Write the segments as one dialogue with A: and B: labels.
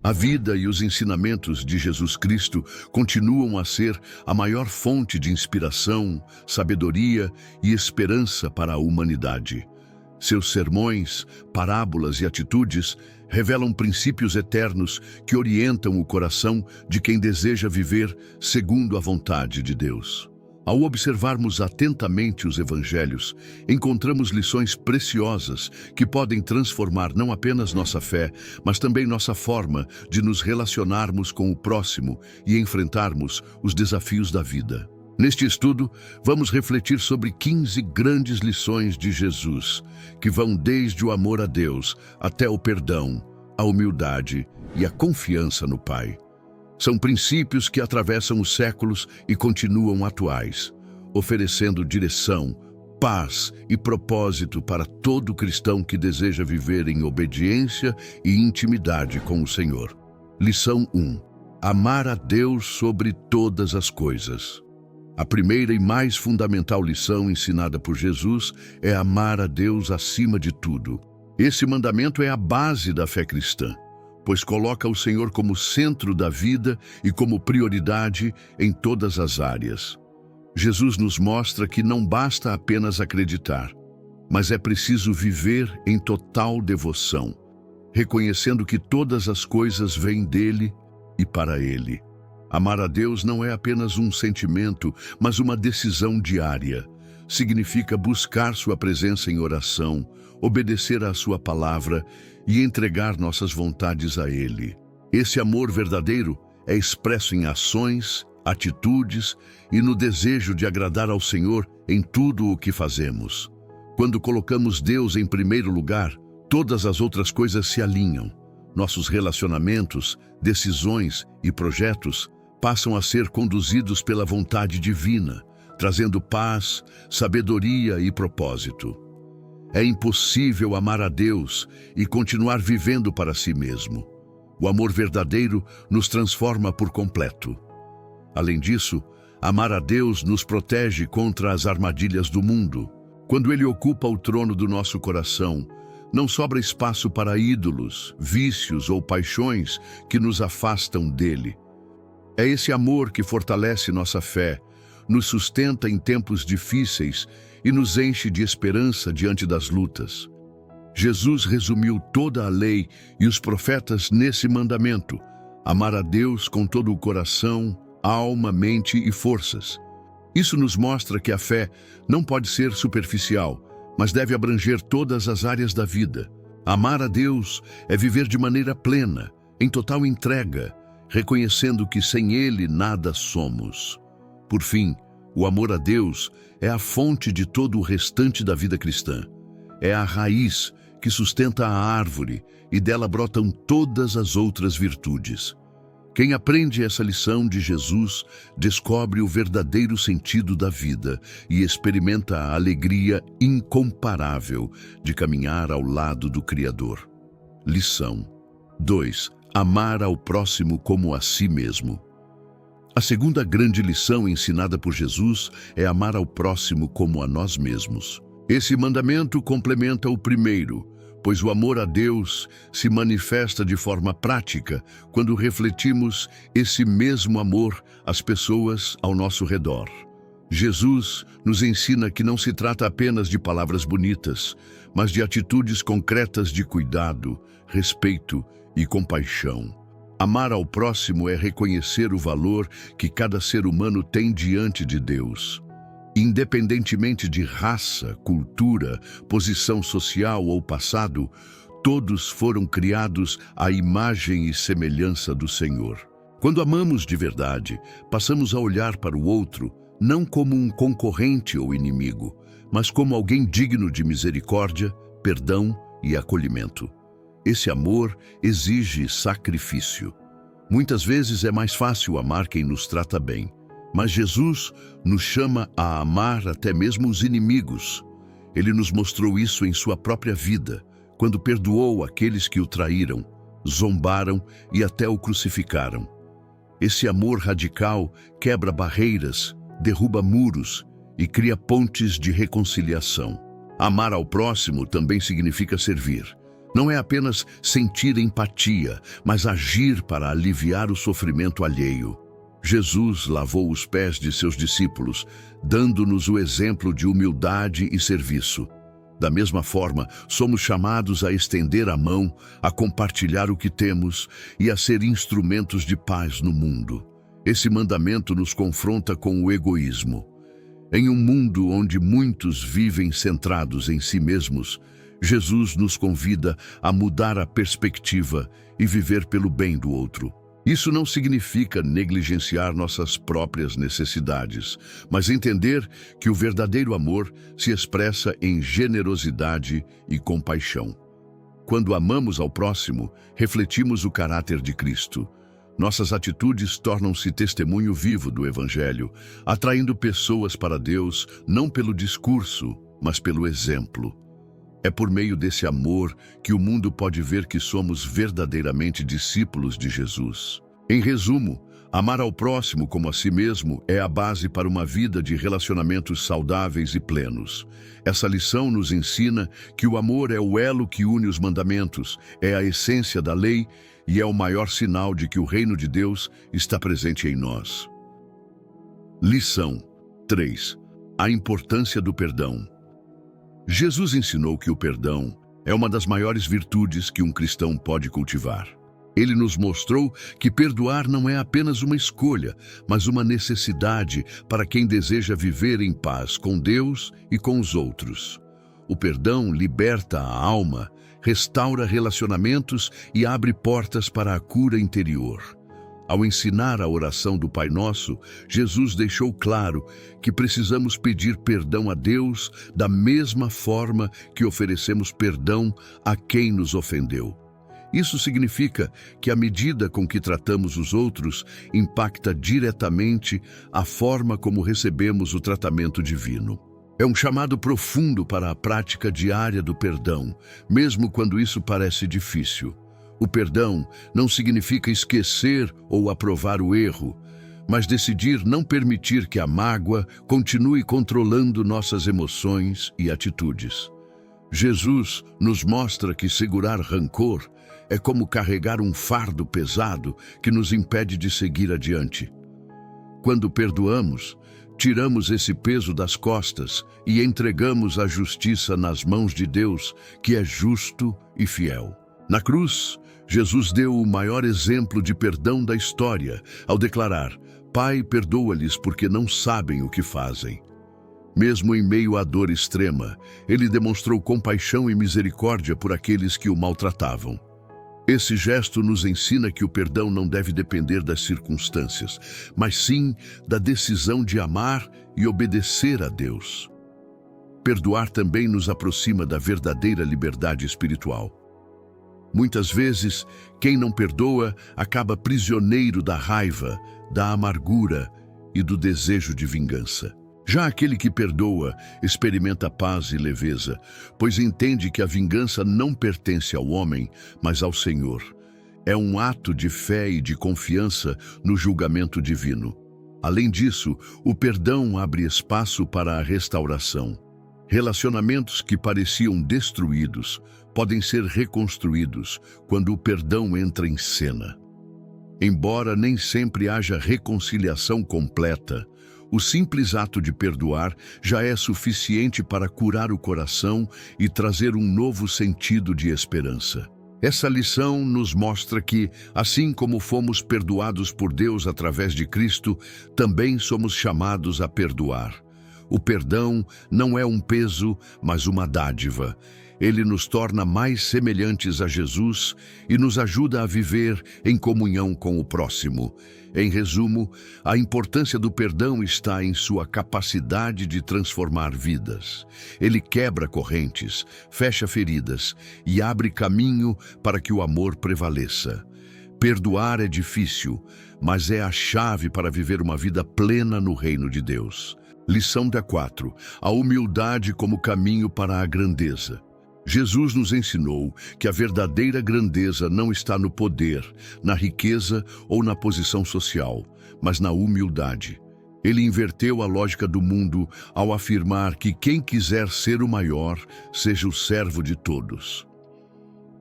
A: A vida e os ensinamentos de Jesus Cristo continuam a ser a maior fonte de inspiração, sabedoria e esperança para a humanidade. Seus sermões, parábolas e atitudes revelam princípios eternos que orientam o coração de quem deseja viver segundo a vontade de Deus. Ao observarmos atentamente os evangelhos, encontramos lições preciosas que podem transformar não apenas nossa fé, mas também nossa forma de nos relacionarmos com o próximo e enfrentarmos os desafios da vida. Neste estudo, vamos refletir sobre 15 grandes lições de Jesus, que vão desde o amor a Deus até o perdão, a humildade e a confiança no Pai. São princípios que atravessam os séculos e continuam atuais, oferecendo direção, paz e propósito para todo cristão que deseja viver em obediência e intimidade com o Senhor. Lição 1. Amar a Deus sobre todas as coisas. A primeira e mais fundamental lição ensinada por Jesus é amar a Deus acima de tudo. Esse mandamento é a base da fé cristã, pois coloca o Senhor como centro da vida e como prioridade em todas as áreas. Jesus nos mostra que não basta apenas acreditar, mas é preciso viver em total devoção, reconhecendo que todas as coisas vêm dele e para ele. Amar a Deus não é apenas um sentimento, mas uma decisão diária. Significa buscar sua presença em oração, obedecer à sua palavra e entregar nossas vontades a Ele. Esse amor verdadeiro é expresso em ações, atitudes e no desejo de agradar ao Senhor em tudo o que fazemos. Quando colocamos Deus em primeiro lugar, todas as outras coisas se alinham. Nossos relacionamentos, decisões e projetos passam a ser conduzidos pela vontade divina, trazendo paz, sabedoria e propósito. É impossível amar a Deus e continuar vivendo para si mesmo. O amor verdadeiro nos transforma por completo. Além disso, amar a Deus nos protege contra as armadilhas do mundo. Quando Ele ocupa o trono do nosso coração, não sobra espaço para ídolos, vícios ou paixões que nos afastam dele. É esse amor que fortalece nossa fé, nos sustenta em tempos difíceis e nos enche de esperança diante das lutas. Jesus resumiu toda a lei e os profetas nesse mandamento: amar a Deus com todo o coração, alma, mente e forças. Isso nos mostra que a fé não pode ser superficial, mas deve abranger todas as áreas da vida. Amar a Deus é viver de maneira plena, em total entrega, reconhecendo que sem Ele nada somos. Por fim, o amor a Deus é a fonte de todo o restante da vida cristã. É a raiz que sustenta a árvore e dela brotam todas as outras virtudes. Quem aprende essa lição de Jesus descobre o verdadeiro sentido da vida e experimenta a alegria incomparável de caminhar ao lado do Criador. Lição 2. Amar ao próximo como a si mesmo. A segunda grande lição ensinada por Jesus é amar ao próximo como a nós mesmos. Esse mandamento complementa o primeiro, pois o amor a Deus se manifesta de forma prática quando refletimos esse mesmo amor às pessoas ao nosso redor. Jesus nos ensina que não se trata apenas de palavras bonitas, mas de atitudes concretas de cuidado, respeito e compaixão. Amar ao próximo é reconhecer o valor que cada ser humano tem diante de Deus. Independentemente de raça, cultura, posição social ou passado, todos foram criados à imagem e semelhança do Senhor. Quando amamos de verdade, passamos a olhar para o outro não como um concorrente ou inimigo, mas como alguém digno de misericórdia, perdão e acolhimento. Esse amor exige sacrifício. Muitas vezes é mais fácil amar quem nos trata bem, mas Jesus nos chama a amar até mesmo os inimigos. Ele nos mostrou isso em sua própria vida, quando perdoou aqueles que o traíram, zombaram e até o crucificaram. Esse amor radical quebra barreiras, derruba muros e cria pontes de reconciliação. Amar ao próximo também significa servir. Não é apenas sentir empatia, mas agir para aliviar o sofrimento alheio. Jesus lavou os pés de seus discípulos, dando-nos o exemplo de humildade e serviço. Da mesma forma, somos chamados a estender a mão, a compartilhar o que temos e a ser instrumentos de paz no mundo. Esse mandamento nos confronta com o egoísmo. Em um mundo onde muitos vivem centrados em si mesmos, Jesus nos convida a mudar a perspectiva e viver pelo bem do outro. Isso não significa negligenciar nossas próprias necessidades, mas entender que o verdadeiro amor se expressa em generosidade e compaixão. Quando amamos ao próximo, refletimos o caráter de Cristo. Nossas atitudes tornam-se testemunho vivo do Evangelho, atraindo pessoas para Deus não pelo discurso, mas pelo exemplo. É por meio desse amor que o mundo pode ver que somos verdadeiramente discípulos de Jesus. Em resumo, amar ao próximo como a si mesmo é a base para uma vida de relacionamentos saudáveis e plenos. Essa lição nos ensina que o amor é o elo que une os mandamentos, é a essência da lei e é o maior sinal de que o reino de Deus está presente em nós. Lição 3. A importância do perdão. Jesus ensinou que o perdão é uma das maiores virtudes que um cristão pode cultivar. Ele nos mostrou que perdoar não é apenas uma escolha, mas uma necessidade para quem deseja viver em paz com Deus e com os outros. O perdão liberta a alma, restaura relacionamentos e abre portas para a cura interior. Ao ensinar a oração do Pai Nosso, Jesus deixou claro que precisamos pedir perdão a Deus da mesma forma que oferecemos perdão a quem nos ofendeu. Isso significa que a medida com que tratamos os outros impacta diretamente a forma como recebemos o tratamento divino. É um chamado profundo para a prática diária do perdão, mesmo quando isso parece difícil. O perdão não significa esquecer ou aprovar o erro, mas decidir não permitir que a mágoa continue controlando nossas emoções e atitudes. Jesus nos mostra que segurar rancor é como carregar um fardo pesado que nos impede de seguir adiante. Quando perdoamos, tiramos esse peso das costas e entregamos a justiça nas mãos de Deus, que é justo e fiel. Na cruz, Jesus deu o maior exemplo de perdão da história, ao declarar: Pai, perdoa-lhes porque não sabem o que fazem. Mesmo em meio à dor extrema, ele demonstrou compaixão e misericórdia por aqueles que o maltratavam. Esse gesto nos ensina que o perdão não deve depender das circunstâncias, mas sim da decisão de amar e obedecer a Deus. Perdoar também nos aproxima da verdadeira liberdade espiritual. Muitas vezes, quem não perdoa acaba prisioneiro da raiva, da amargura e do desejo de vingança. Já aquele que perdoa experimenta paz e leveza, pois entende que a vingança não pertence ao homem, mas ao Senhor. É um ato de fé e de confiança no julgamento divino. Além disso, o perdão abre espaço para a restauração. Relacionamentos que pareciam destruídos podem ser reconstruídos quando o perdão entra em cena. Embora nem sempre haja reconciliação completa, o simples ato de perdoar já é suficiente para curar o coração e trazer um novo sentido de esperança. Essa lição nos mostra que, assim como fomos perdoados por Deus através de Cristo, também somos chamados a perdoar. O perdão não é um peso, mas uma dádiva. Ele nos torna mais semelhantes a Jesus e nos ajuda a viver em comunhão com o próximo. Em resumo, a importância do perdão está em sua capacidade de transformar vidas. Ele quebra correntes, fecha feridas e abre caminho para que o amor prevaleça. Perdoar é difícil, mas é a chave para viver uma vida plena no reino de Deus. Lição 4. A humildade como caminho para a grandeza. Jesus nos ensinou que a verdadeira grandeza não está no poder, na riqueza ou na posição social, mas na humildade. Ele inverteu a lógica do mundo ao afirmar que quem quiser ser o maior, seja o servo de todos.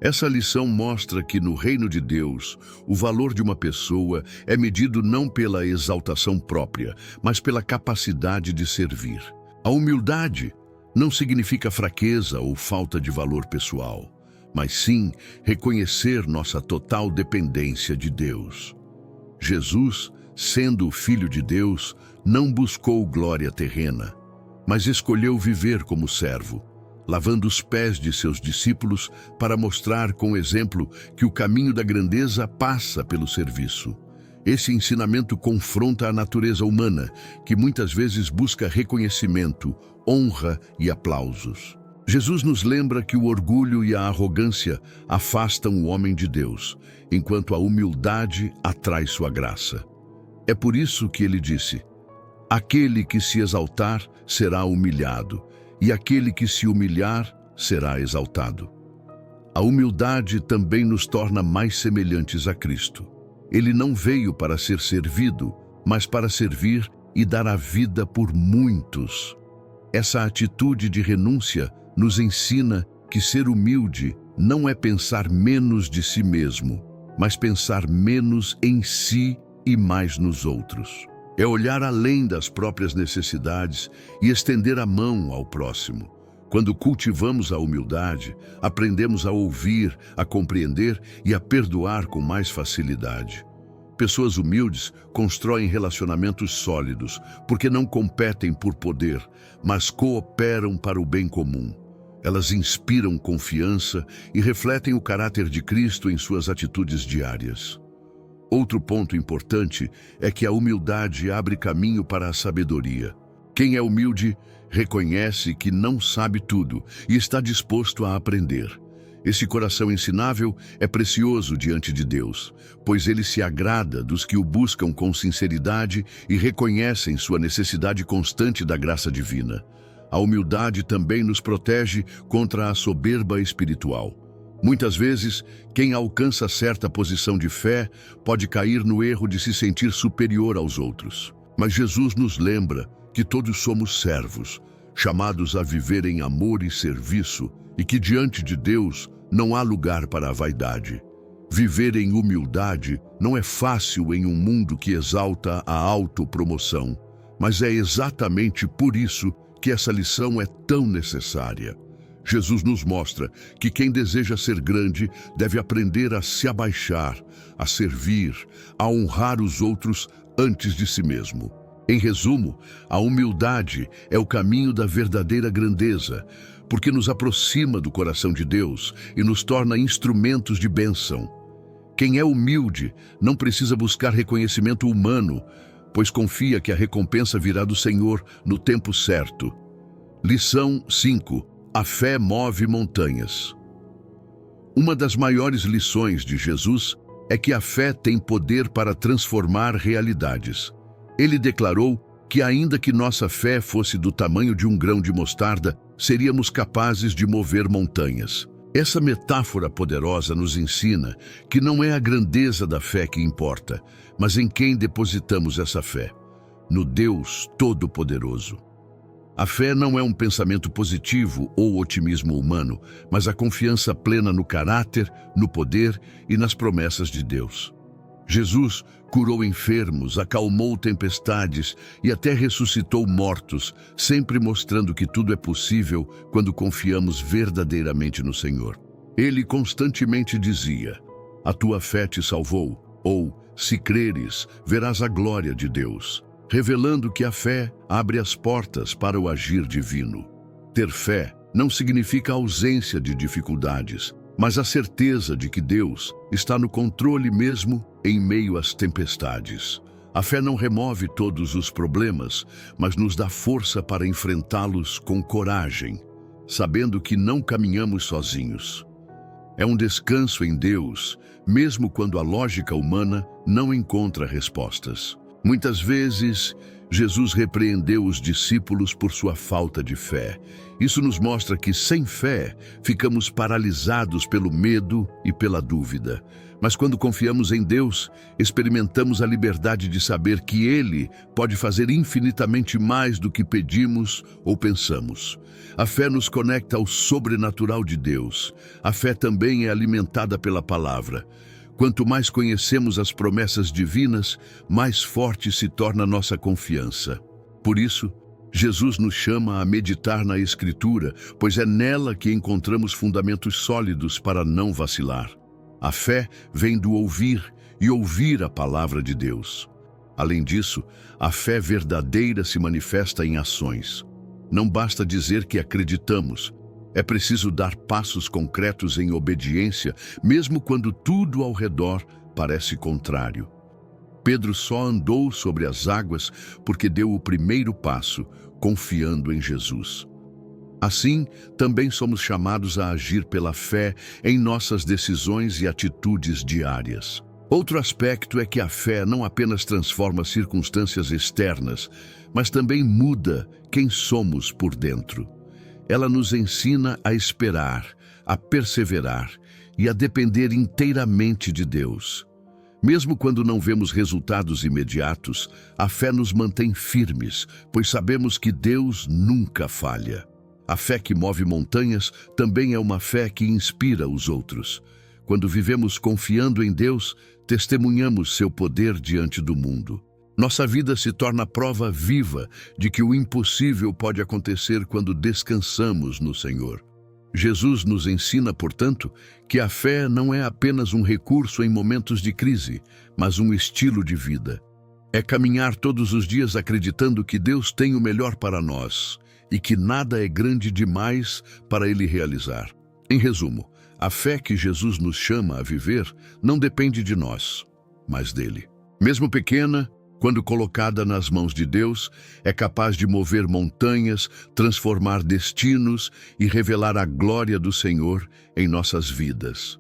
A: Essa lição mostra que no reino de Deus, o valor de uma pessoa é medido não pela exaltação própria, mas pela capacidade de servir. A humildade não significa fraqueza ou falta de valor pessoal, mas sim reconhecer nossa total dependência de Deus. Jesus, sendo o Filho de Deus, não buscou glória terrena, mas escolheu viver como servo, lavando os pés de seus discípulos para mostrar com exemplo que o caminho da grandeza passa pelo serviço. Esse ensinamento confronta a natureza humana, que muitas vezes busca reconhecimento, honra e aplausos. Jesus nos lembra que o orgulho e a arrogância afastam o homem de Deus, enquanto a humildade atrai sua graça. É por isso que ele disse: aquele que se exaltar será humilhado, e aquele que se humilhar será exaltado. A humildade também nos torna mais semelhantes a Cristo. Ele não veio para ser servido, mas para servir e dar a vida por muitos. Essa atitude de renúncia nos ensina que ser humilde não é pensar menos de si mesmo, mas pensar menos em si e mais nos outros. É olhar além das próprias necessidades e estender a mão ao próximo. Quando cultivamos a humildade, aprendemos a ouvir, a compreender e a perdoar com mais facilidade. Pessoas humildes constroem relacionamentos sólidos, porque não competem por poder, mas cooperam para o bem comum. Elas inspiram confiança e refletem o caráter de Cristo em suas atitudes diárias. Outro ponto importante é que a humildade abre caminho para a sabedoria. Quem é humilde reconhece que não sabe tudo e está disposto a aprender. Esse coração ensinável é precioso diante de Deus, pois ele se agrada dos que o buscam com sinceridade e reconhecem sua necessidade constante da graça divina. A humildade também nos protege contra a soberba espiritual. Muitas vezes, quem alcança certa posição de fé pode cair no erro de se sentir superior aos outros. Mas Jesus nos lembra que todos somos servos, chamados a viver em amor e serviço, e que diante de Deus não há lugar para a vaidade. Viver em humildade não é fácil em um mundo que exalta a autopromoção, mas é exatamente por isso que essa lição é tão necessária. Jesus nos mostra que quem deseja ser grande deve aprender a se abaixar, a servir, a honrar os outros antes de si mesmo. Em resumo, a humildade é o caminho da verdadeira grandeza, porque nos aproxima do coração de Deus e nos torna instrumentos de bênção. Quem é humilde não precisa buscar reconhecimento humano, pois confia que a recompensa virá do Senhor no tempo certo. Lição 5. A fé move montanhas. Uma das maiores lições de Jesus é que a fé tem poder para transformar realidades. Ele declarou que, ainda que nossa fé fosse do tamanho de um grão de mostarda, seríamos capazes de mover montanhas. Essa metáfora poderosa nos ensina que não é a grandeza da fé que importa, mas em quem depositamos essa fé: no Deus Todo-Poderoso. A fé não é um pensamento positivo ou otimismo humano, mas a confiança plena no caráter, no poder e nas promessas de Deus. Jesus curou enfermos, acalmou tempestades e até ressuscitou mortos, sempre mostrando que tudo é possível quando confiamos verdadeiramente no Senhor. Ele constantemente dizia: "A tua fé te salvou", ou "Se creres, verás a glória de Deus", revelando que a fé abre as portas para o agir divino. Ter fé não significa ausência de dificuldades, mas a certeza de que Deus está no controle mesmo em meio às tempestades. A fé não remove todos os problemas, mas nos dá força para enfrentá-los com coragem, sabendo que não caminhamos sozinhos. É um descanso em Deus, mesmo quando a lógica humana não encontra respostas. Muitas vezes, Jesus repreendeu os discípulos por sua falta de fé. Isso nos mostra que, sem fé, ficamos paralisados pelo medo e pela dúvida. Mas quando confiamos em Deus, experimentamos a liberdade de saber que Ele pode fazer infinitamente mais do que pedimos ou pensamos. A fé nos conecta ao sobrenatural de Deus. A fé também é alimentada pela palavra. Quanto mais conhecemos as promessas divinas, mais forte se torna nossa confiança. Por isso, Jesus nos chama a meditar na Escritura, pois é nela que encontramos fundamentos sólidos para não vacilar. A fé vem do ouvir e ouvir a palavra de Deus. Além disso, a fé verdadeira se manifesta em ações. Não basta dizer que acreditamos. É preciso dar passos concretos em obediência, mesmo quando tudo ao redor parece contrário. Pedro só andou sobre as águas porque deu o primeiro passo, confiando em Jesus. Assim, também somos chamados a agir pela fé em nossas decisões e atitudes diárias. Outro aspecto é que a fé não apenas transforma circunstâncias externas, mas também muda quem somos por dentro. Ela nos ensina a esperar, a perseverar e a depender inteiramente de Deus. Mesmo quando não vemos resultados imediatos, a fé nos mantém firmes, pois sabemos que Deus nunca falha. A fé que move montanhas também é uma fé que inspira os outros. Quando vivemos confiando em Deus, testemunhamos seu poder diante do mundo. Nossa vida se torna prova viva de que o impossível pode acontecer quando descansamos no Senhor. Jesus nos ensina, portanto, que a fé não é apenas um recurso em momentos de crise, mas um estilo de vida. É caminhar todos os dias acreditando que Deus tem o melhor para nós e que nada é grande demais para Ele realizar. Em resumo, a fé que Jesus nos chama a viver não depende de nós, mas dele. Mesmo pequena, quando colocada nas mãos de Deus, é capaz de mover montanhas, transformar destinos e revelar a glória do Senhor em nossas vidas.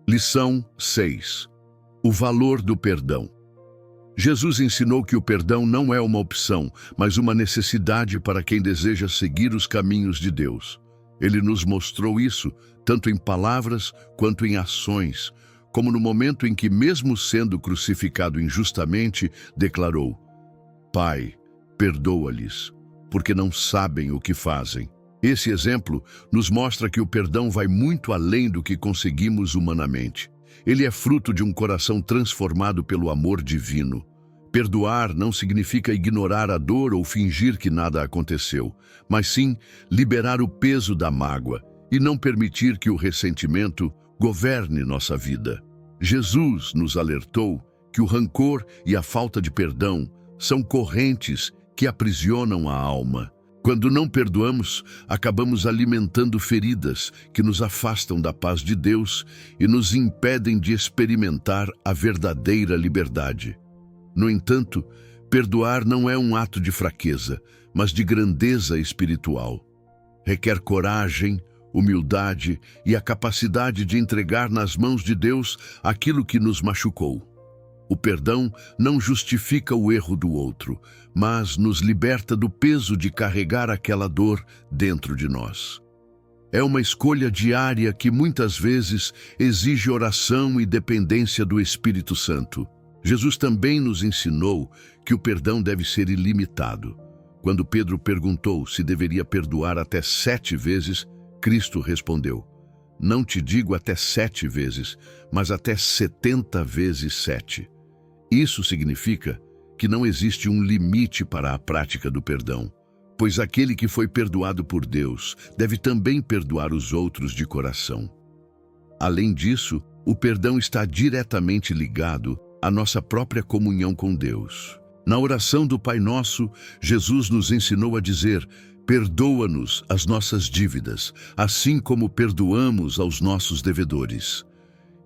A: Lição 6. O valor do perdão. Jesus ensinou que o perdão não é uma opção, mas uma necessidade para quem deseja seguir os caminhos de Deus. Ele nos mostrou isso, tanto em palavras quanto em ações, como no momento em que, mesmo sendo crucificado injustamente, declarou: Pai, perdoa-lhes, porque não sabem o que fazem. Esse exemplo nos mostra que o perdão vai muito além do que conseguimos humanamente. Ele é fruto de um coração transformado pelo amor divino. Perdoar não significa ignorar a dor ou fingir que nada aconteceu, mas sim liberar o peso da mágoa e não permitir que o ressentimento governe nossa vida. Jesus nos alertou que o rancor e a falta de perdão são correntes que aprisionam a alma. Quando não perdoamos, acabamos alimentando feridas que nos afastam da paz de Deus e nos impedem de experimentar a verdadeira liberdade. No entanto, perdoar não é um ato de fraqueza, mas de grandeza espiritual. Requer coragem, humildade e a capacidade de entregar nas mãos de Deus aquilo que nos machucou. O perdão não justifica o erro do outro, mas nos liberta do peso de carregar aquela dor dentro de nós. É uma escolha diária que muitas vezes exige oração e dependência do Espírito Santo. Jesus também nos ensinou que o perdão deve ser ilimitado. Quando Pedro perguntou se deveria perdoar até 7 vezes, Cristo respondeu: Não te digo até 7 vezes, mas até 70 vezes 7. Isso significa que não existe um limite para a prática do perdão, pois aquele que foi perdoado por Deus deve também perdoar os outros de coração. Além disso, o perdão está diretamente ligado à nossa própria comunhão com Deus. Na oração do Pai Nosso, Jesus nos ensinou a dizer: Perdoa-nos as nossas dívidas, assim como perdoamos aos nossos devedores.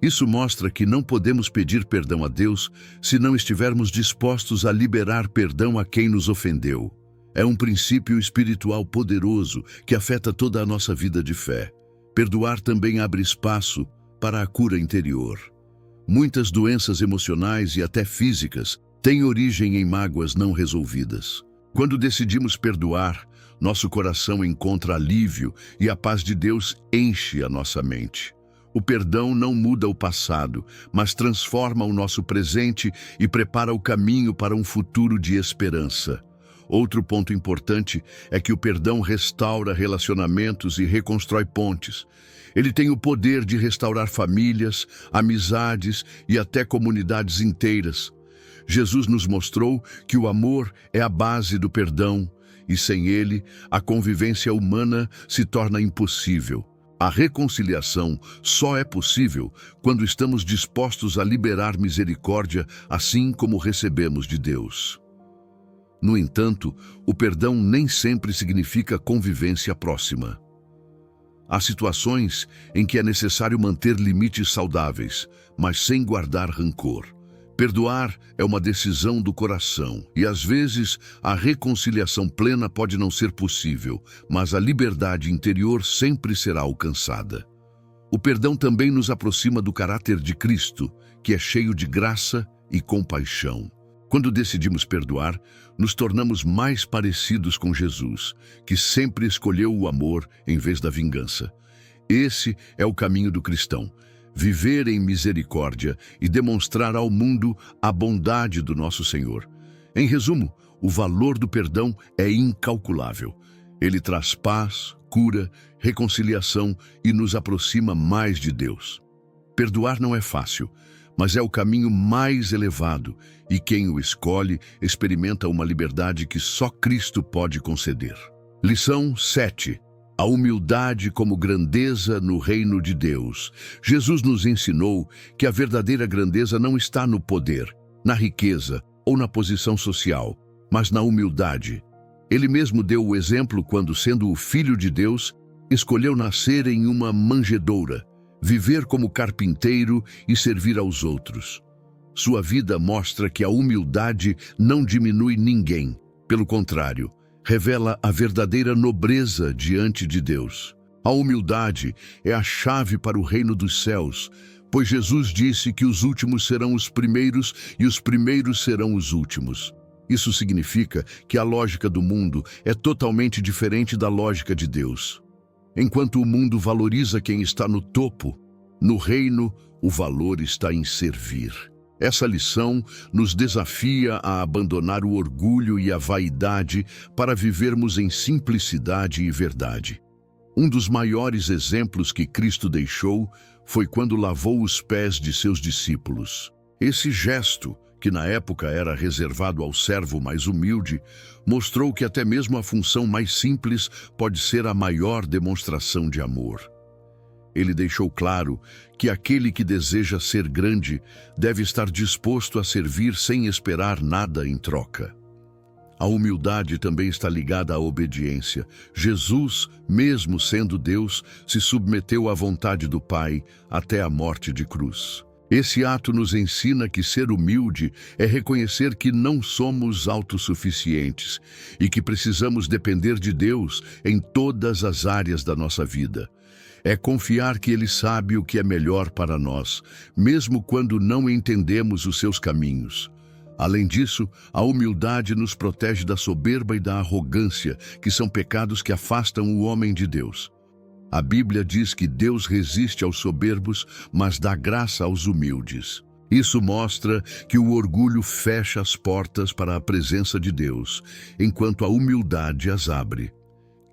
A: Isso mostra que não podemos pedir perdão a Deus se não estivermos dispostos a liberar perdão a quem nos ofendeu. É um princípio espiritual poderoso que afeta toda a nossa vida de fé. Perdoar também abre espaço para a cura interior. Muitas doenças emocionais e até físicas tem origem em mágoas não resolvidas. Quando decidimos perdoar, nosso coração encontra alívio e a paz de Deus enche a nossa mente. O perdão não muda o passado, mas transforma o nosso presente e prepara o caminho para um futuro de esperança. Outro ponto importante é que o perdão restaura relacionamentos e reconstrói pontes. Ele tem o poder de restaurar famílias, amizades e até comunidades inteiras. Jesus nos mostrou que o amor é a base do perdão, e sem ele, a convivência humana se torna impossível. A reconciliação só é possível quando estamos dispostos a liberar misericórdia, assim como recebemos de Deus. No entanto, o perdão nem sempre significa convivência próxima. Há situações em que é necessário manter limites saudáveis, mas sem guardar rancor. Perdoar é uma decisão do coração e, às vezes, a reconciliação plena pode não ser possível, mas a liberdade interior sempre será alcançada. O perdão também nos aproxima do caráter de Cristo, que é cheio de graça e compaixão. Quando decidimos perdoar, nos tornamos mais parecidos com Jesus, que sempre escolheu o amor em vez da vingança. Esse é o caminho do cristão. Viver em misericórdia e demonstrar ao mundo a bondade do nosso Senhor. Em resumo, o valor do perdão é incalculável. Ele traz paz, cura, reconciliação e nos aproxima mais de Deus. Perdoar não é fácil, mas é o caminho mais elevado, e quem o escolhe experimenta uma liberdade que só Cristo pode conceder. Lição 7. A humildade como grandeza no reino de Deus. Jesus nos ensinou que a verdadeira grandeza não está no poder, na riqueza ou na posição social, mas na humildade. Ele mesmo deu o exemplo quando, sendo o Filho de Deus, escolheu nascer em uma manjedoura, viver como carpinteiro e servir aos outros. Sua vida mostra que a humildade não diminui ninguém. Pelo contrário, revela a verdadeira nobreza diante de Deus. A humildade é a chave para o reino dos céus, pois Jesus disse que os últimos serão os primeiros e os primeiros serão os últimos. Isso significa que a lógica do mundo é totalmente diferente da lógica de Deus. Enquanto o mundo valoriza quem está no topo, no reino, o valor está em servir. Essa lição nos desafia a abandonar o orgulho e a vaidade para vivermos em simplicidade e verdade. Um dos maiores exemplos que Cristo deixou foi quando lavou os pés de seus discípulos. Esse gesto, que na época era reservado ao servo mais humilde, mostrou que até mesmo a função mais simples pode ser a maior demonstração de amor. Ele deixou claro que aquele que deseja ser grande deve estar disposto a servir sem esperar nada em troca. A humildade também está ligada à obediência. Jesus, mesmo sendo Deus, se submeteu à vontade do Pai até a morte de cruz. Esse ato nos ensina que ser humilde é reconhecer que não somos autossuficientes e que precisamos depender de Deus em todas as áreas da nossa vida. É confiar que Ele sabe o que é melhor para nós, mesmo quando não entendemos os seus caminhos. Além disso, a humildade nos protege da soberba e da arrogância, que são pecados que afastam o homem de Deus. A Bíblia diz que Deus resiste aos soberbos, mas dá graça aos humildes. Isso mostra que o orgulho fecha as portas para a presença de Deus, enquanto a humildade as abre.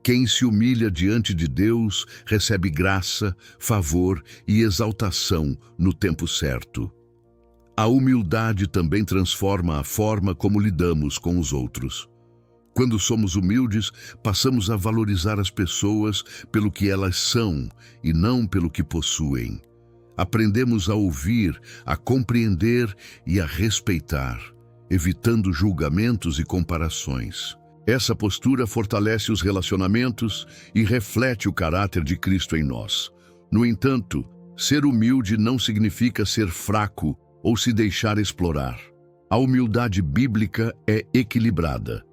A: Quem se humilha diante de Deus recebe graça, favor e exaltação no tempo certo. A humildade também transforma a forma como lidamos com os outros. Quando somos humildes, passamos a valorizar as pessoas pelo que elas são e não pelo que possuem. Aprendemos a ouvir, a compreender e a respeitar, evitando julgamentos e comparações. Essa postura fortalece os relacionamentos e reflete o caráter de Cristo em nós. No entanto, ser humilde não significa ser fraco ou se deixar explorar. A humildade bíblica é equilibrada.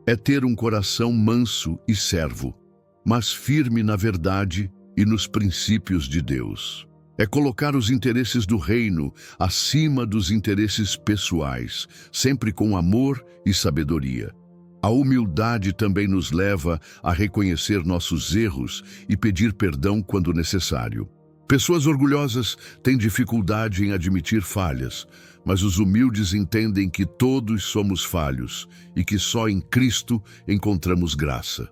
A: É ter um coração manso e servo, mas firme na verdade e nos princípios de Deus. É colocar os interesses do reino acima dos interesses pessoais, sempre com amor e sabedoria. A humildade também nos leva a reconhecer nossos erros e pedir perdão quando necessário. Pessoas orgulhosas têm dificuldade em admitir falhas, mas os humildes entendem que todos somos falhos e que só em Cristo encontramos graça.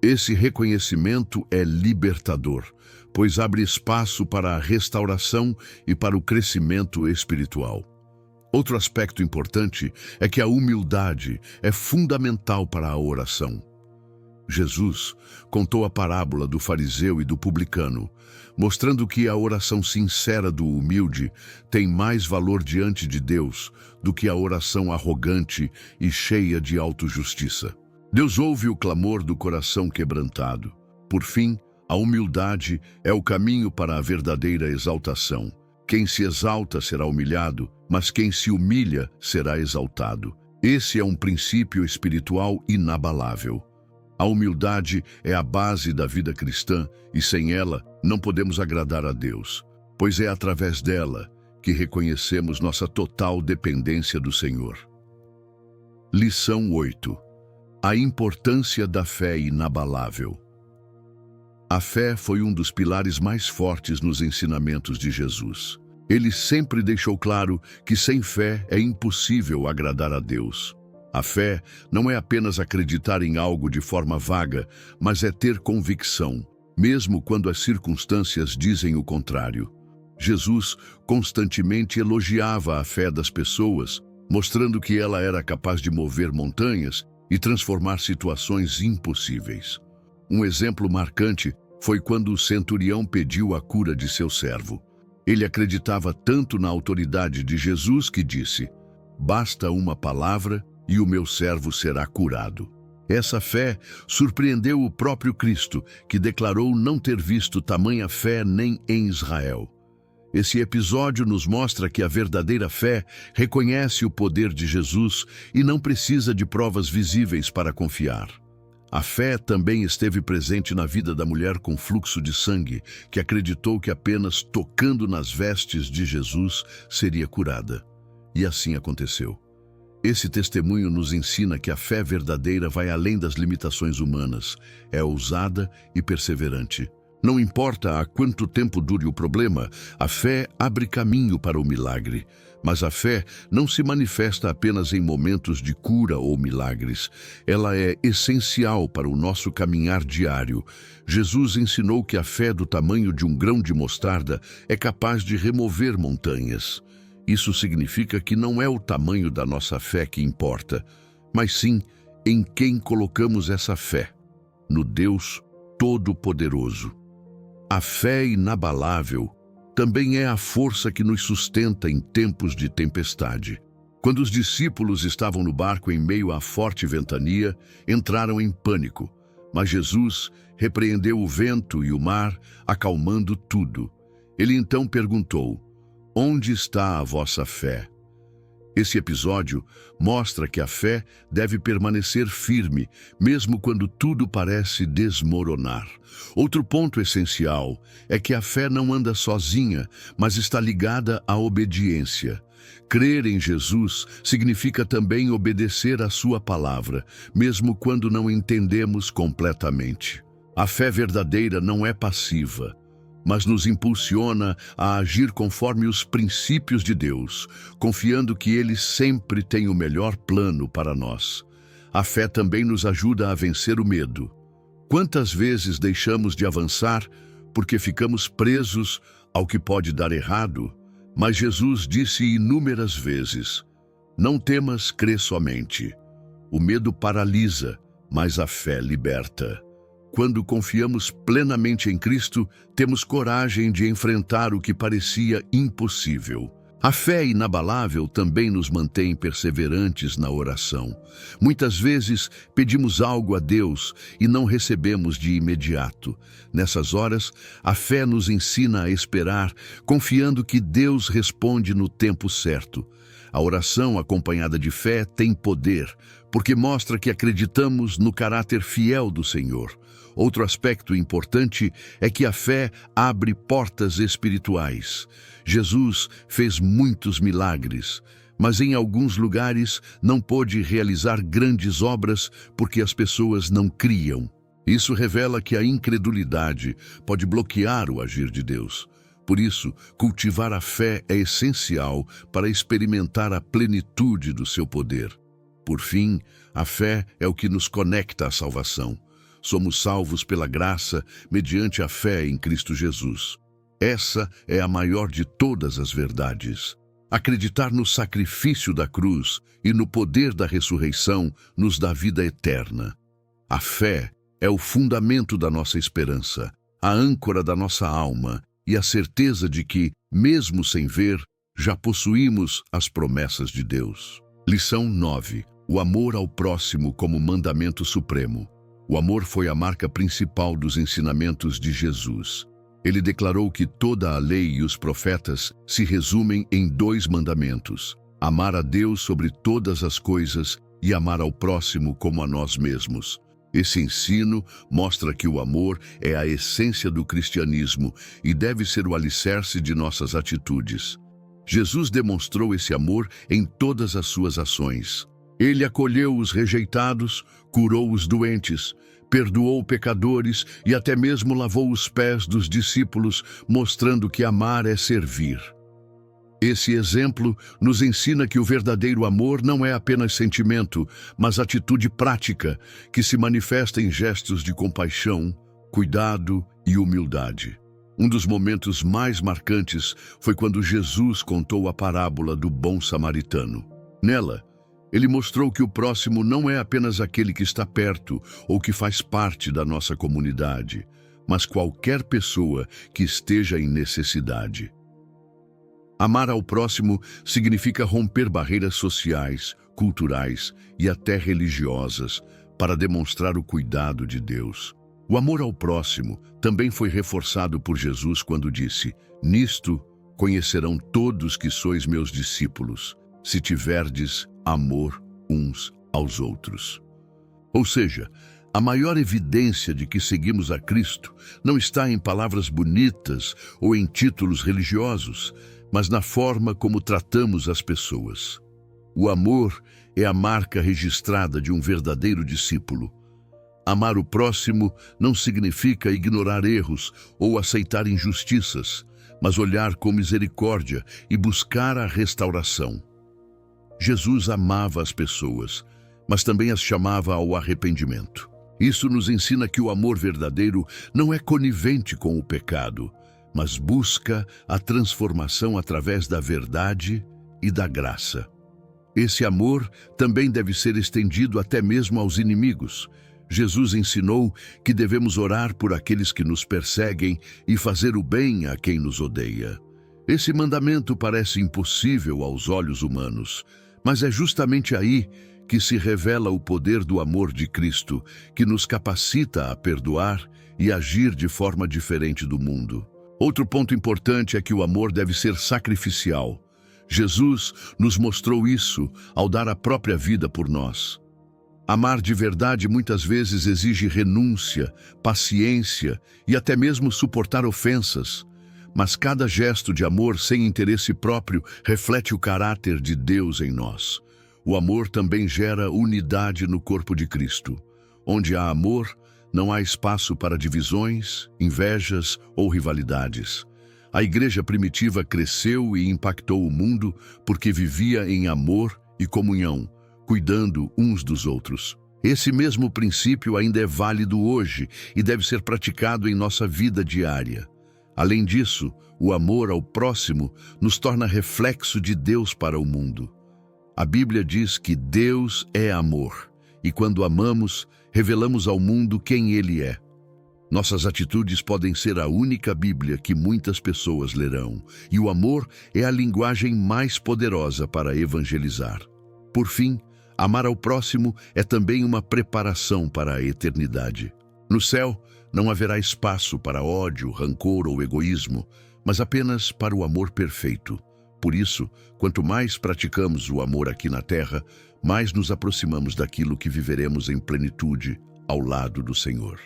A: Esse reconhecimento é libertador, pois abre espaço para a restauração e para o crescimento espiritual. Outro aspecto importante é que a humildade é fundamental para a oração. Jesus contou a parábola do fariseu e do publicano, mostrando que a oração sincera do humilde tem mais valor diante de Deus do que a oração arrogante e cheia de autojustiça. Deus ouve o clamor do coração quebrantado. Por fim, a humildade é o caminho para a verdadeira exaltação. Quem se exalta será humilhado, mas quem se humilha será exaltado. Esse é um princípio espiritual inabalável. A humildade é a base da vida cristã e sem ela não podemos agradar a Deus, pois é através dela que reconhecemos nossa total dependência do Senhor. Lição 8. A importância da fé inabalável. A fé foi um dos pilares mais fortes nos ensinamentos de Jesus. Ele sempre deixou claro que sem fé é impossível agradar a Deus. A fé não é apenas acreditar em algo de forma vaga, mas é ter convicção, mesmo quando as circunstâncias dizem o contrário. Jesus constantemente elogiava a fé das pessoas, mostrando que ela era capaz de mover montanhas e transformar situações impossíveis. Um exemplo marcante foi quando o centurião pediu a cura de seu servo. Ele acreditava tanto na autoridade de Jesus que disse: "Basta uma palavra e o meu servo será curado." Essa fé surpreendeu o próprio Cristo, que declarou não ter visto tamanha fé nem em Israel. Esse episódio nos mostra que a verdadeira fé reconhece o poder de Jesus e não precisa de provas visíveis para confiar. A fé também esteve presente na vida da mulher com fluxo de sangue, que acreditou que apenas tocando nas vestes de Jesus seria curada. E assim aconteceu. Esse testemunho nos ensina que a fé verdadeira vai além das limitações humanas, é ousada e perseverante. Não importa há quanto tempo dure o problema, a fé abre caminho para o milagre. Mas a fé não se manifesta apenas em momentos de cura ou milagres. Ela é essencial para o nosso caminhar diário. Jesus ensinou que a fé do tamanho de um grão de mostarda é capaz de remover montanhas. Isso significa que não é o tamanho da nossa fé que importa, mas sim em quem colocamos essa fé, no Deus Todo-Poderoso. A fé inabalável também é a força que nos sustenta em tempos de tempestade. Quando os discípulos estavam no barco em meio à forte ventania, entraram em pânico, mas Jesus repreendeu o vento e o mar, acalmando tudo. Ele então perguntou: "Onde está a vossa fé?" Esse episódio mostra que a fé deve permanecer firme, mesmo quando tudo parece desmoronar. Outro ponto essencial é que a fé não anda sozinha, mas está ligada à obediência. Crer em Jesus significa também obedecer à sua palavra, mesmo quando não entendemos completamente. A fé verdadeira não é passiva, mas nos impulsiona a agir conforme os princípios de Deus, confiando que Ele sempre tem o melhor plano para nós. A fé também nos ajuda a vencer o medo. Quantas vezes deixamos de avançar porque ficamos presos ao que pode dar errado? Mas Jesus disse inúmeras vezes: "Não temas, crê somente." O medo paralisa, mas a fé liberta. Quando confiamos plenamente em Cristo, temos coragem de enfrentar o que parecia impossível. A fé inabalável também nos mantém perseverantes na oração. Muitas vezes pedimos algo a Deus e não recebemos de imediato. Nessas horas, a fé nos ensina a esperar, confiando que Deus responde no tempo certo. A oração acompanhada de fé tem poder, porque mostra que acreditamos no caráter fiel do Senhor. Outro aspecto importante é que a fé abre portas espirituais. Jesus fez muitos milagres, mas em alguns lugares não pôde realizar grandes obras porque as pessoas não criam. Isso revela que a incredulidade pode bloquear o agir de Deus. Por isso, cultivar a fé é essencial para experimentar a plenitude do seu poder. Por fim, a fé é o que nos conecta à salvação. Somos salvos pela graça mediante a fé em Cristo Jesus. Essa é a maior de todas as verdades. Acreditar no sacrifício da cruz e no poder da ressurreição nos dá vida eterna. A fé é o fundamento da nossa esperança, a âncora da nossa alma e a certeza de que, mesmo sem ver, já possuímos as promessas de Deus. Lição 9. O amor ao próximo como mandamento supremo. O amor foi a marca principal dos ensinamentos de Jesus. Ele declarou que toda a lei e os profetas se resumem em 2 mandamentos: amar a Deus sobre todas as coisas e amar ao próximo como a nós mesmos. Esse ensino mostra que o amor é a essência do cristianismo e deve ser o alicerce de nossas atitudes. Jesus demonstrou esse amor em todas as suas ações. Ele acolheu os rejeitados, curou os doentes, perdoou pecadores e até mesmo lavou os pés dos discípulos, mostrando que amar é servir. Esse exemplo nos ensina que o verdadeiro amor não é apenas sentimento, mas atitude prática, que se manifesta em gestos de compaixão, cuidado e humildade. Um dos momentos mais marcantes foi quando Jesus contou a parábola do bom samaritano. Nela, ele mostrou que o próximo não é apenas aquele que está perto ou que faz parte da nossa comunidade, mas qualquer pessoa que esteja em necessidade. Amar ao próximo significa romper barreiras sociais, culturais e até religiosas para demonstrar o cuidado de Deus. O amor ao próximo também foi reforçado por Jesus quando disse: "Nisto conhecerão todos que sois meus discípulos, se tiverdes amor uns aos outros." Ou seja, a maior evidência de que seguimos a Cristo não está em palavras bonitas ou em títulos religiosos, mas na forma como tratamos as pessoas. O amor é a marca registrada de um verdadeiro discípulo. Amar o próximo não significa ignorar erros ou aceitar injustiças, mas olhar com misericórdia e buscar a restauração. Jesus amava as pessoas, mas também as chamava ao arrependimento. Isso nos ensina que o amor verdadeiro não é conivente com o pecado, mas busca a transformação através da verdade e da graça. Esse amor também deve ser estendido até mesmo aos inimigos. Jesus ensinou que devemos orar por aqueles que nos perseguem e fazer o bem a quem nos odeia. Esse mandamento parece impossível aos olhos humanos, mas é justamente aí que se revela o poder do amor de Cristo, que nos capacita a perdoar e agir de forma diferente do mundo. Outro ponto importante é que o amor deve ser sacrificial. Jesus nos mostrou isso ao dar a própria vida por nós. Amar de verdade muitas vezes exige renúncia, paciência e até mesmo suportar ofensas. Mas cada gesto de amor sem interesse próprio reflete o caráter de Deus em nós. O amor também gera unidade no corpo de Cristo. Onde há amor, não há espaço para divisões, invejas ou rivalidades. A igreja primitiva cresceu e impactou o mundo porque vivia em amor e comunhão, cuidando uns dos outros. Esse mesmo princípio ainda é válido hoje e deve ser praticado em nossa vida diária. Além disso, o amor ao próximo nos torna reflexo de Deus para o mundo. A Bíblia diz que Deus é amor, e quando amamos, revelamos ao mundo quem Ele é. Nossas atitudes podem ser a única Bíblia que muitas pessoas lerão, e o amor é a linguagem mais poderosa para evangelizar. Por fim, amar ao próximo é também uma preparação para a eternidade. No céu, não haverá espaço para ódio, rancor ou egoísmo, mas apenas para o amor perfeito. Por isso, quanto mais praticamos o amor aqui na terra, mais nos aproximamos daquilo que viveremos em plenitude ao lado do Senhor.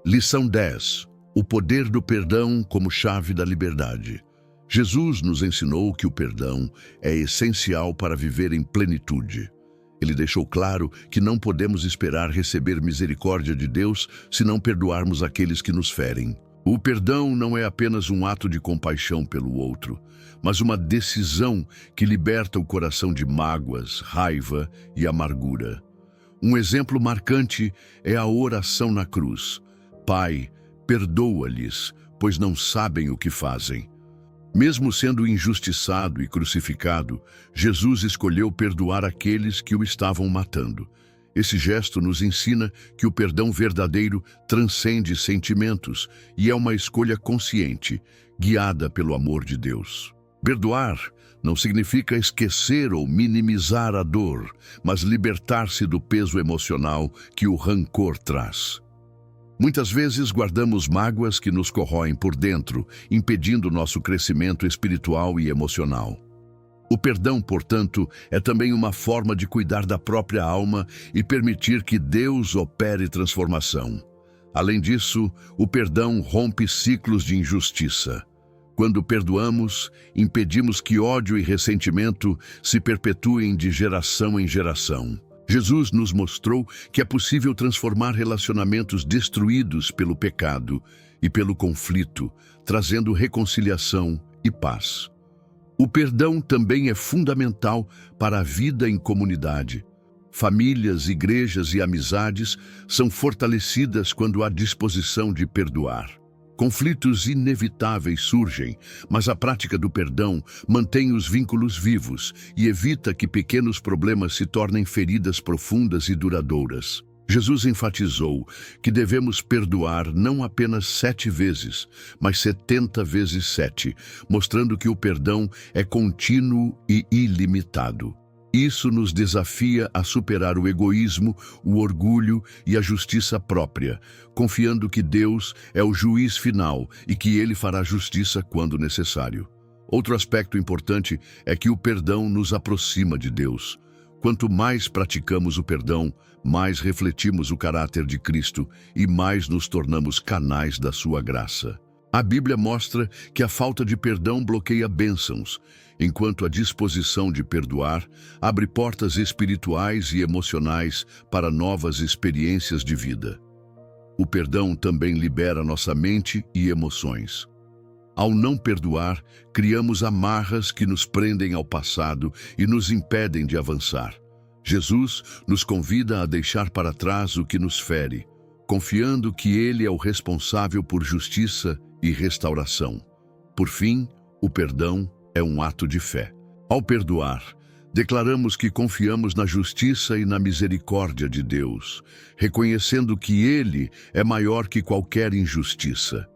A: Lição 10. O poder do perdão como chave da liberdade. Jesus nos ensinou que o perdão é essencial para viver em plenitude. Ele deixou claro que não podemos esperar receber misericórdia de Deus se não perdoarmos aqueles que nos ferem. O perdão não é apenas um ato de compaixão pelo outro, mas uma decisão que liberta o coração de mágoas, raiva e amargura. Um exemplo marcante é a oração na cruz. Pai, perdoa-lhes, pois não sabem o que fazem. Mesmo sendo injustiçado e crucificado, Jesus escolheu perdoar aqueles que o estavam matando. Esse gesto nos ensina que o perdão verdadeiro transcende sentimentos e é uma escolha consciente, guiada pelo amor de Deus. Perdoar não significa esquecer ou minimizar a dor, mas libertar-se do peso emocional que o rancor traz. Muitas vezes guardamos mágoas que nos corroem por dentro, impedindo nosso crescimento espiritual e emocional. O perdão, portanto, é também uma forma de cuidar da própria alma e permitir que Deus opere transformação. Além disso, o perdão rompe ciclos de injustiça. Quando perdoamos, impedimos que ódio e ressentimento se perpetuem de geração em geração. Jesus nos mostrou que é possível transformar relacionamentos destruídos pelo pecado e pelo conflito, trazendo reconciliação e paz. O perdão também é fundamental para a vida em comunidade. Famílias, igrejas e amizades são fortalecidas quando há disposição de perdoar. Conflitos inevitáveis surgem, mas a prática do perdão mantém os vínculos vivos e evita que pequenos problemas se tornem feridas profundas e duradouras. Jesus enfatizou que devemos perdoar não apenas 7 vezes, mas 70 vezes 7, mostrando que o perdão é contínuo e ilimitado. Isso nos desafia a superar o egoísmo, o orgulho e a justiça própria, confiando que Deus é o juiz final e que Ele fará justiça quando necessário. Outro aspecto importante é que o perdão nos aproxima de Deus. Quanto mais praticamos o perdão, mais refletimos o caráter de Cristo e mais nos tornamos canais da sua graça. A Bíblia mostra que a falta de perdão bloqueia bênçãos, enquanto a disposição de perdoar abre portas espirituais e emocionais para novas experiências de vida. O perdão também libera nossa mente e emoções. Ao não perdoar, criamos amarras que nos prendem ao passado e nos impedem de avançar. Jesus nos convida a deixar para trás o que nos fere, confiando que Ele é o responsável por justiça e restauração. Por fim, o perdão é um ato de fé. Ao perdoar, declaramos que confiamos na justiça e na misericórdia de Deus, reconhecendo que Ele é maior que qualquer injustiça.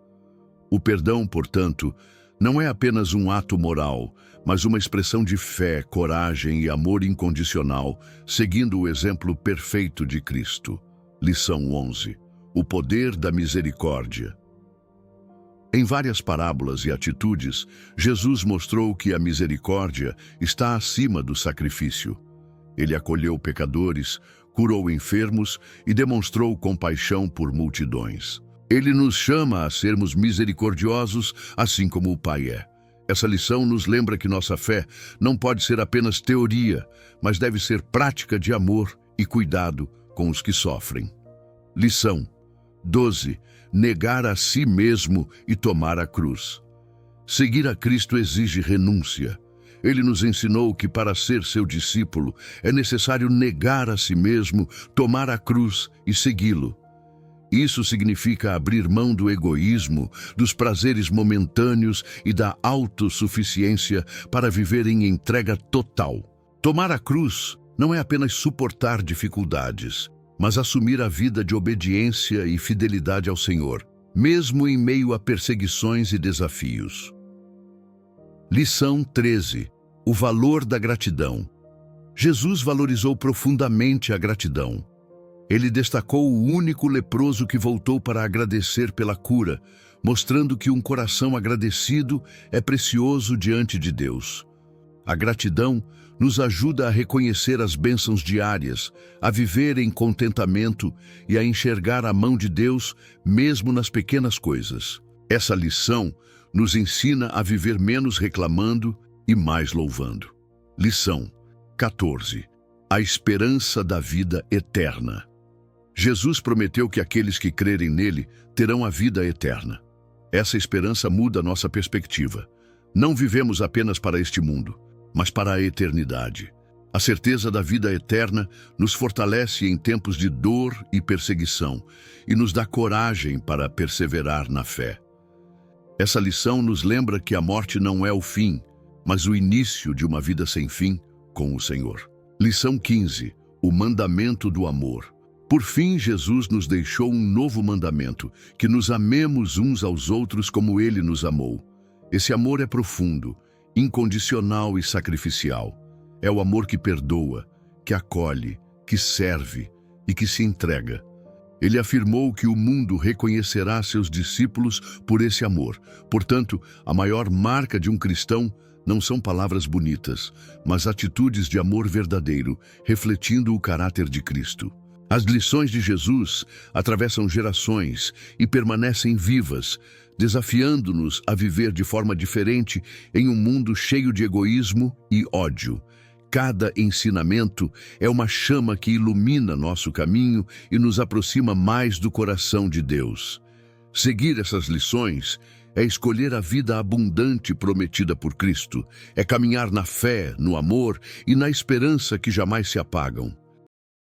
A: O perdão, portanto, não é apenas um ato moral, mas uma expressão de fé, coragem e amor incondicional, seguindo o exemplo perfeito de Cristo. Lição 11. O poder da misericórdia. Em várias parábolas e atitudes, Jesus mostrou que a misericórdia está acima do sacrifício. Ele acolheu pecadores, curou enfermos e demonstrou compaixão por multidões. Ele nos chama a sermos misericordiosos, assim como o Pai é. Essa lição nos lembra que nossa fé não pode ser apenas teoria, mas deve ser prática de amor e cuidado com os que sofrem. Lição 12. Negar a si mesmo e tomar a cruz. Seguir a Cristo exige renúncia. Ele nos ensinou que para ser seu discípulo é necessário negar a si mesmo, tomar a cruz e segui-lo. Isso significa abrir mão do egoísmo, dos prazeres momentâneos e da autossuficiência para viver em entrega total. Tomar a cruz não é apenas suportar dificuldades, mas assumir a vida de obediência e fidelidade ao Senhor, mesmo em meio a perseguições e desafios. Lição 13. O valor da gratidão. Jesus valorizou profundamente a gratidão. Ele destacou o único leproso que voltou para agradecer pela cura, mostrando que um coração agradecido é precioso diante de Deus. A gratidão nos ajuda a reconhecer as bênçãos diárias, a viver em contentamento e a enxergar a mão de Deus mesmo nas pequenas coisas. Essa lição nos ensina a viver menos reclamando e mais louvando. Lição 14. A esperança da vida eterna. Jesus prometeu que aqueles que crerem nele terão a vida eterna. Essa esperança muda nossa perspectiva. Não vivemos apenas para este mundo, mas para a eternidade. A certeza da vida eterna nos fortalece em tempos de dor e perseguição e nos dá coragem para perseverar na fé. Essa lição nos lembra que a morte não é o fim, mas o início de uma vida sem fim com o Senhor. Lição 15. O mandamento do amor. Por fim, Jesus nos deixou um novo mandamento, que nos amemos uns aos outros como Ele nos amou. Esse amor é profundo, incondicional e sacrificial. É o amor que perdoa, que acolhe, que serve e que se entrega. Ele afirmou que o mundo reconhecerá seus discípulos por esse amor. Portanto, a maior marca de um cristão não são palavras bonitas, mas atitudes de amor verdadeiro, refletindo o caráter de Cristo. As lições de Jesus atravessam gerações e permanecem vivas, desafiando-nos a viver de forma diferente em um mundo cheio de egoísmo e ódio. Cada ensinamento é uma chama que ilumina nosso caminho e nos aproxima mais do coração de Deus. Seguir essas lições é escolher a vida abundante prometida por Cristo, é caminhar na fé, no amor e na esperança que jamais se apagam.